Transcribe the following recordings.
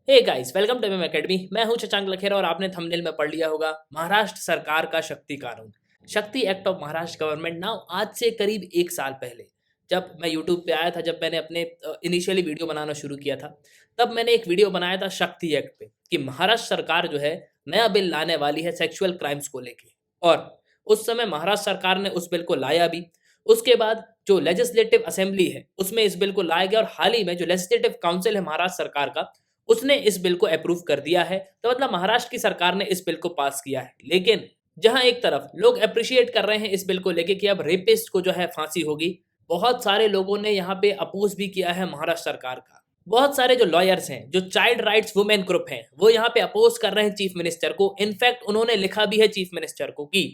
Hey guys, welcome to MM academy. मैं हूं शशांक लखेरा और आपने थंबनेल में पढ़ लिया होगा महाराष्ट्र सरकार का शक्ति कानून, शक्ति act of Maharashtra government. Now आज से करीब 1 साल पहले जब मैं यूट्यूब पे आया था, जब मैंने अपने इनिशियली वीडियो बनाना शुरू किया था, तब मैंने एक वीडियो बनाया था शक्ति एक्ट पे कि महाराष्ट्र सरकार जो है नया बिल लाने वाली है सेक्सुअल क्राइम्स को लेके। और उस समय महाराष्ट्र सरकार ने उस बिल को लाया भी। उसके बाद जो लेजिस्लेटिव असेंबली है उसमें इस बिल को लाया गया और हाल ही में जो लेजिस्लेटिव काउंसिल है महाराष्ट्र सरकार का, उसने इस बिल को अप्रूव कर दिया है। तो मतलब महाराष्ट्र की सरकार ने इस बिल को पास किया है। लेकिन जहां एक तरफ लोग अप्रिशिएट कर रहे हैं इस बिल को लेके कि अब रेपिस्ट को जो है फांसी होगी, बहुत सारे लोगों ने यहाँ पे अपोज भी किया है महाराष्ट्र सरकार का। बहुत सारे जो लॉयर्स हैं, जो चाइल्ड राइट्स वुमेन ग्रुप हैं, वो यहाँ पे अपोज कर रहे हैं चीफ मिनिस्टर को। इनफैक्ट उन्होंने लिखा भी है चीफ मिनिस्टर को कि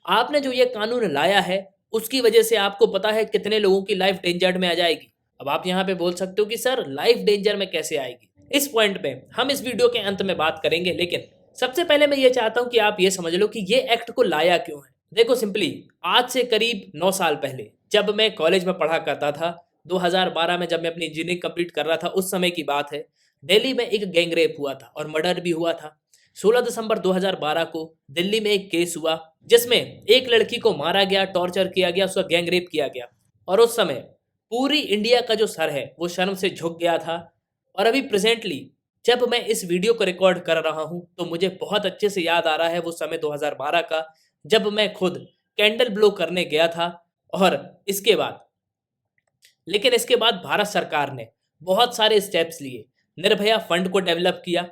आपने जो ये कानून लाया है उसकी वजह से आपको पता है कितने लोगों की लाइफ डेंजर में आ जाएगी। अब आप यहाँ पे बोल सकते हो कि सर लाइफ डेंजर में कैसे आएगी। इस पॉइंट पे हम इस वीडियो के अंत में बात करेंगे, लेकिन सबसे पहले मैं ये चाहता हूं कि आप ये समझ लो कि ये एक्ट को लाया क्यों है। देखो सिंपली, आज से करीब 9 साल पहले जब मैं कॉलेज में पढ़ा करता था, 2012 में जब मैं अपनी इंजीनियरिंग कंप्लीट कर रहा था, उस समय की बात है। दिल्ली में एक गैंग रेप हुआ था और मर्डर भी हुआ था। 16 दिसंबर 2012 को दिल्ली में एक केस हुआ जिसमें एक लड़की को मारा गया, टॉर्चर किया गया, उसका गैंग रेप किया गया। और उस समय पूरी इंडिया का जो सर है वो शर्म से झुक गया था। और अभी प्रेजेंटली जब मैं इस वीडियो को रिकॉर्ड कर रहा हूं तो मुझे बहुत अच्छे से याद आ रहा है वो समय 2012 का, जब मैं खुद कैंडल ब्लो करने गया था। और इसके बाद लेकिन इसके बाद भारत सरकार ने बहुत सारे स्टेप्स लिए। निर्भया फंड को डेवलप किया,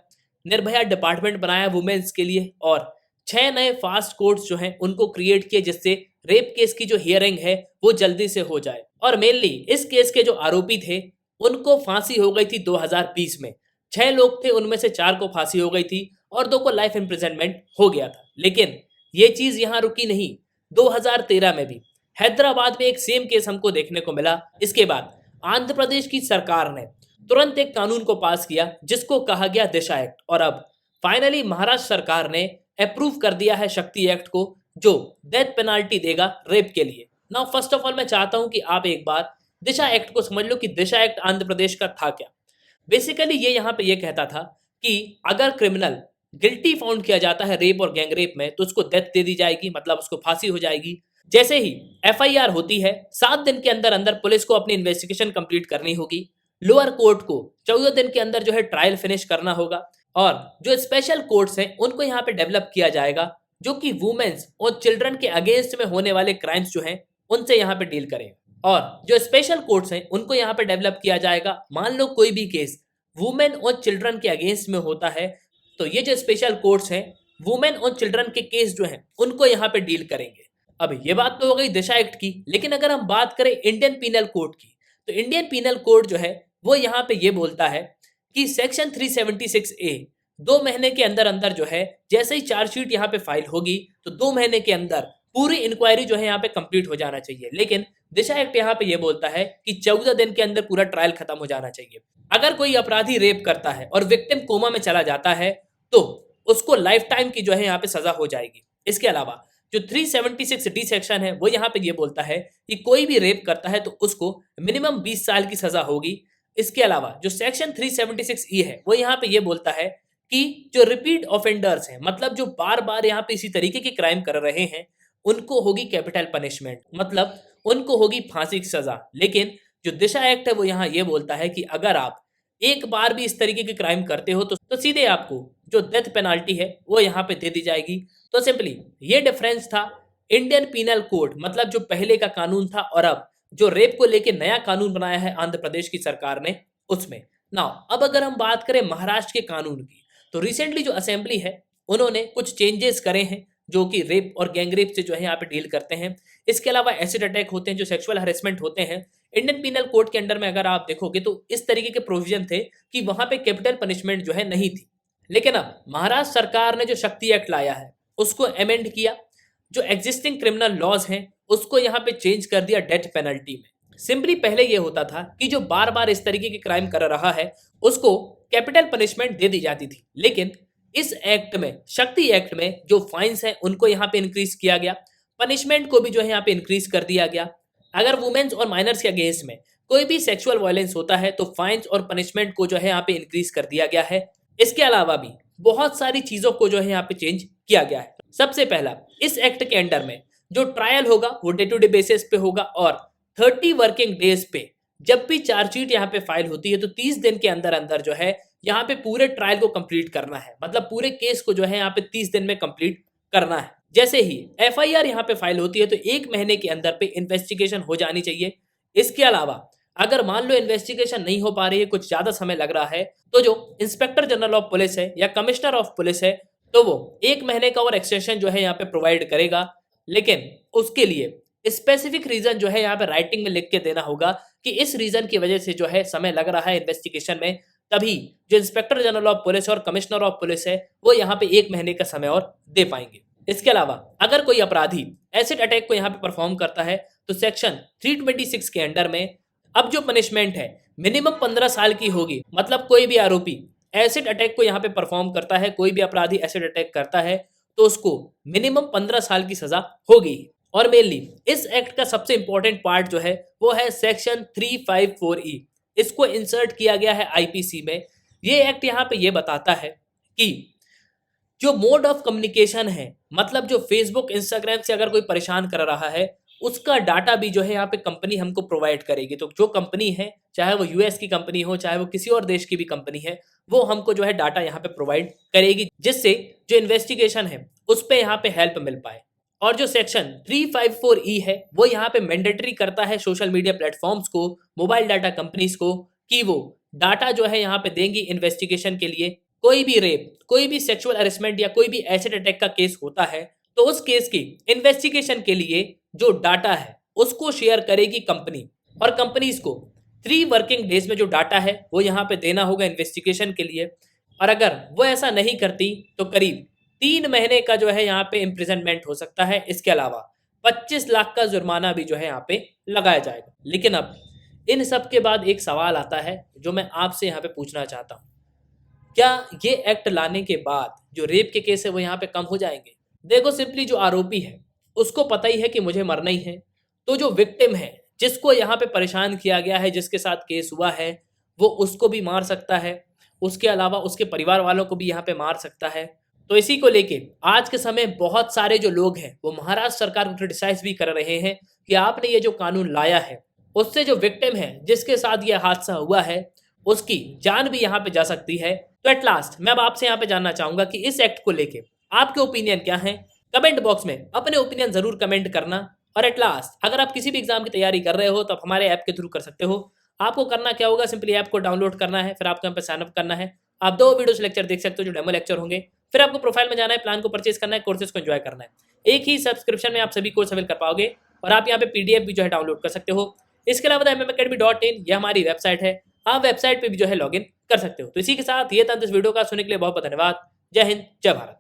निर्भया डिपार्टमेंट बनाया वुमेन्स के लिए, और 6 नए फास्ट कोर्ट्स जो हैं उनको क्रिएट किए जिससे रेप केस की जो हियरिंग है वो जल्दी से हो जाए। और मेनली इस केस के जो आरोपी थे उनको फांसी हो गई थी 2020 में। 6 लोग थे, उनमें से 4 को फांसी हो गई थी और 2 को लाइफ इम्प्रिजनमेंट हो गया था। लेकिन ये चीज यहाँ रुकी नहीं। 2013 में भी हैदराबाद में एक सेम केस हमको देखने को मिला। इसके बाद आंध्र प्रदेश की सरकार ने तुरंत एक कानून को पास किया जिसको कहा गया दिशा एक्ट। और अब फाइनली महाराष्ट्र सरकार ने अप्रूव कर दिया है शक्ति एक्ट को, जो डेथ पेनाल्टी देगा रेप के लिए। नाउ फर्स्ट ऑफ ऑल मैं चाहता हूं कि आप एक बार दिशा एक्ट को समझ लो कि दिशा एक्ट आंध्र प्रदेश का था क्या। बेसिकली ये यहाँ पे ये कहता था कि अगर क्रिमिनल गिल्टी फाउंड किया जाता है रेप और गैंग रेप में तो उसको डेथ दे दी जाएगी, मतलब उसको फांसी हो जाएगी। जैसे ही एफआईआर होती है 7 दिन के अंदर अंदर पुलिस को अपनी इन्वेस्टिगेशन कंप्लीट करनी होगी। लोअर कोर्ट को 14 दिन के अंदर जो है ट्रायल फिनिश करना होगा। और जो स्पेशल कोर्ट्स हैं उनको यहाँ पे डेवलप किया जाएगा जो कि वुमेन्स और चिल्ड्रन के अगेंस्ट में होने वाले क्राइम्स जो हैं उनसे यहाँ पे डील करें। और जो स्पेशल कोर्ट्स हैं उनको यहाँ पे डेवलप किया जाएगा। मान लो कोई भी केस वुमेन और चिल्ड्रन के अगेंस्ट में होता है तो ये जो स्पेशल कोर्ट्स हैं वुमेन और चिल्ड्रन के केस जो हैं उनको यहाँ पे डील करेंगे। अब ये बात तो हो गई दिशा एक्ट की, लेकिन अगर हम बात करें इंडियन पीनल कोड की तो इंडियन पीनल कोड जो है वो यहाँ पे ये बोलता है कि सेक्शन 376A 2 महीने के अंदर अंदर जो है, जैसे ही चार्जशीट यहाँ पे फाइल होगी तो 2 महीने के अंदर पूरी इंक्वायरी जो है यहाँ पे कंप्लीट हो जाना चाहिए। लेकिन दिशा एक्ट यहाँ पे ये बोलता है कि 14 दिन के अंदर पूरा ट्रायल खत्म हो जाना चाहिए। अगर कोई अपराधी रेप करता है और विक्टिम कोमा में चला जाता है तो उसको लाइफ टाइम की जो है यहाँ पे सजा हो जाएगी। इसके अलावा जो 376D सेक्शन है वो यहाँ पे ये बोलता है कि कोई भी रेप करता है तो उसको मिनिमम 20 साल की सजा होगी। इसके अलावा जो सेक्शन 376E है वो यहाँ पे ये बोलता है कि जो रिपीट ऑफेंडर्स हैं, मतलब जो बार बार यहाँ पे इसी तरीके के क्राइम कर रहे हैं, उनको होगी कैपिटल पनिशमेंट, मतलब उनको होगी फांसी की सजा। लेकिन जो दिशा एक्ट है वो यहाँ ये बोलता है कि अगर आप एक बार भी इस तरीके के क्राइम करते हो तो सीधे आपको जो डेथ पेनाल्टी है वो यहाँ पे दे दी जाएगी। तो सिंपली ये डिफरेंस था इंडियन पीनल कोड, मतलब जो पहले का कानून था और अब जो रेप को लेके नया कानून बनाया है आंध्र प्रदेश की सरकार ने उसमें। नाउ अब अगर हम बात करें महाराष्ट्र के कानून की तो रिसेंटली जो असेंबली है उन्होंने कुछ चेंजेस करे हैं जो कि रेप और गैंग रेप से जो है यहाँ पे डील करते हैं। इसके अलावा एसिड अटैक होते हैं, जो सेक्सुअल हरेसमेंट होते हैं। इंडियन पीनल कोड के अंडर में अगर आप देखोगे तो इस तरीके के प्रोविजन थे कि वहां पे कैपिटल पनिशमेंट जो है नहीं थी। लेकिन अब महाराष्ट्र सरकार ने जो शक्ति एक्ट लाया है उसको अमेंड किया, जो एग्जिस्टिंग क्रिमिनल लॉज हैं उसको यहाँ पे चेंज कर दिया डेथ पेनल्टी में। सिंपली पहले ये होता था कि जो बार बार इस तरीके के क्राइम कर रहा है उसको कैपिटल पनिशमेंट दे दी जाती थी। लेकिन इस एक्ट में, शक्ति एक्ट में, जो फाइन्स हैं उनको यहाँ पे इंक्रीज किया गया, पनिशमेंट को भी जो है यहाँ पे इंक्रीज कर दिया गया। अगर वुमेन्स और माइनर्स के अगेंस्ट में कोई भी सेक्सुअल वायलेंस होता है तो फाइन्स और पनिशमेंट को जो है यहाँ पे इंक्रीज कर दिया गया है। इसके अलावा भी बहुत सारी चीजों को जो है यहाँ पे चेंज किया गया है। सबसे पहला, इस एक्ट के अंडर में जो ट्रायल होगा वो डे टू डे बेसिस पे होगा और 30 वर्किंग डेज पे जब भी चार्जशीट यहाँ पे फाइल होती है तो 30 दिन के अंदर अंदर जो है यहाँ पे पूरे ट्रायल को कंप्लीट करना है, मतलब पूरे केस को जो है यहाँ पे 30 दिन में कंप्लीट करना है। जैसे ही एफआईआर यहाँ पे फाइल होती है तो 1 महीने के अंदर पे इन्वेस्टिगेशन हो जानी चाहिए। इसके अलावा अगर मान लो इन्वेस्टिगेशन नहीं हो पा रही है, कुछ ज्यादा समय लग रहा है, तो जो इंस्पेक्टर जनरल ऑफ पुलिस है या कमिश्नर ऑफ पुलिस है तो वो 1 महीने का और एक्सटेंशन जो है यहाँ पे प्रोवाइड करेगा, लेकिन उसके लिए स्पेसिफिक रीजन जो है यहाँ पे राइटिंग में लिख के देना होगा कि इस रीजन की वजह से जो है समय लग रहा है इन्वेस्टिगेशन में, तभी जो इंस्पेक्टर जनरल ऑफ पुलिस और कमिश्नर ऑफ पुलिस है वो यहाँ पे 1 महीने का समय और दे पाएंगे। इसके अलावा अगर कोई अपराधी एसिड अटैक को यहाँ पे परफॉर्म करता है तो सेक्शन 326 के अंडर में अब जो पनिशमेंट है मिनिमम 15 साल की होगी। मतलब कोई भी आरोपी एसिड अटैक को यहाँ पे परफॉर्म करता है, कोई भी अपराधी एसिड अटैक करता है तो उसको मिनिमम 15 साल की सजा होगी। और मेनली इस एक्ट का सबसे इंपॉर्टेंट पार्ट जो है वो है सेक्शन 354E। इसको इंसर्ट किया गया है आईपीसी में। ये एक्ट यहाँ पे ये बताता है कि जो मोड ऑफ कम्युनिकेशन है, मतलब जो फेसबुक इंस्टाग्राम से अगर कोई परेशान कर रहा है उसका डाटा भी जो है यहाँ पे कंपनी हमको प्रोवाइड करेगी। तो जो कंपनी है, चाहे वो यूएस की कंपनी हो चाहे वो किसी और देश की भी कंपनी है, वो हमको जो है डाटा यहाँ पे प्रोवाइड करेगी, जिससे जो इन्वेस्टिगेशन है उस पर यहाँ पे हेल्प मिल पाए। और जो सेक्शन 354E है वो यहाँ पे मैंडेटरी करता है सोशल मीडिया प्लेटफॉर्म्स को, मोबाइल डाटा कंपनीज को, कि वो डाटा जो है यहाँ पे देंगी इन्वेस्टिगेशन के लिए। कोई भी रेप, कोई भी सेक्सुअल हरेसमेंट या कोई भी एसिड अटैक का केस होता है तो उस केस की इन्वेस्टिगेशन के लिए जो डाटा है उसको शेयर करेगी कंपनी, और कंपनीज को 3 वर्किंग डेज में जो डाटा है वो यहाँ पे देना होगा इन्वेस्टिगेशन के लिए। और अगर वो ऐसा नहीं करती तो करीब 3 महीने का जो है यहाँ पे इम्प्रिजनमेंट हो सकता है। इसके अलावा 25 लाख का जुर्माना भी जो है यहाँ पे लगाया जाएगा। लेकिन अब इन सब के बाद एक सवाल आता है जो मैं आपसे यहाँ पे पूछना चाहता हूँ, क्या ये एक्ट लाने के बाद जो रेप के केस है वो यहाँ पे कम हो जाएंगे? देखो, सिंपली जो आरोपी है उसको पता ही है कि मुझे मरना ही है, तो जो विक्टिम है जिसको यहाँ पे परेशान किया गया है, जिसके साथ केस हुआ है, वो उसको भी मार सकता है, उसके अलावा उसके परिवार वालों को भी यहाँ पे मार सकता है। तो इसी को लेके आज के समय बहुत सारे जो लोग हैं वो महाराष्ट्र सरकार को क्रिटिसाइज भी कर रहे हैं कि आपने ये जो कानून लाया है उससे जो विक्टिम है जिसके साथ ये हादसा हुआ है उसकी जान भी यहाँ पे जा सकती है। तो एट लास्ट मैं अब आपसे यहाँ पे जानना चाहूंगा कि इस एक्ट को लेके आपके ओपिनियन क्या है। कमेंट बॉक्स में अपने ओपिनियन जरूर कमेंट करना। और एट लास्ट अगर आप किसी भी एग्जाम की तैयारी कर रहे हो तो आप हमारे ऐप के थ्रू कर सकते हो। आपको करना क्या होगा, सिंपली ऐप को डाउनलोड करना है, फिर आपको यहाँ पे साइन अप करना है। आप 2 वीडियोस लेक्चर देख सकते हो जो डेमो लेक्चर होंगे। फिर आपको प्रोफाइल में जाना है, प्लान को परचेज करना है, कोर्सेज को एंजॉय करना है। एक ही सब्सक्रिप्शन में आप सभी कोर्स अवेल कर पाओगे और आप यहाँ पे पीडीएफ भी जो है डाउनलोड कर सकते हो। इसके अलावा mmacademy.in यह हमारी वेबसाइट है, आप वेबसाइट पे भी जो है लॉगिन कर सकते हो। तो इसी के साथ ये था इस वीडियो का, सुनने के लिए बहुत बहुत धन्यवाद। जय हिंद, जय भारत।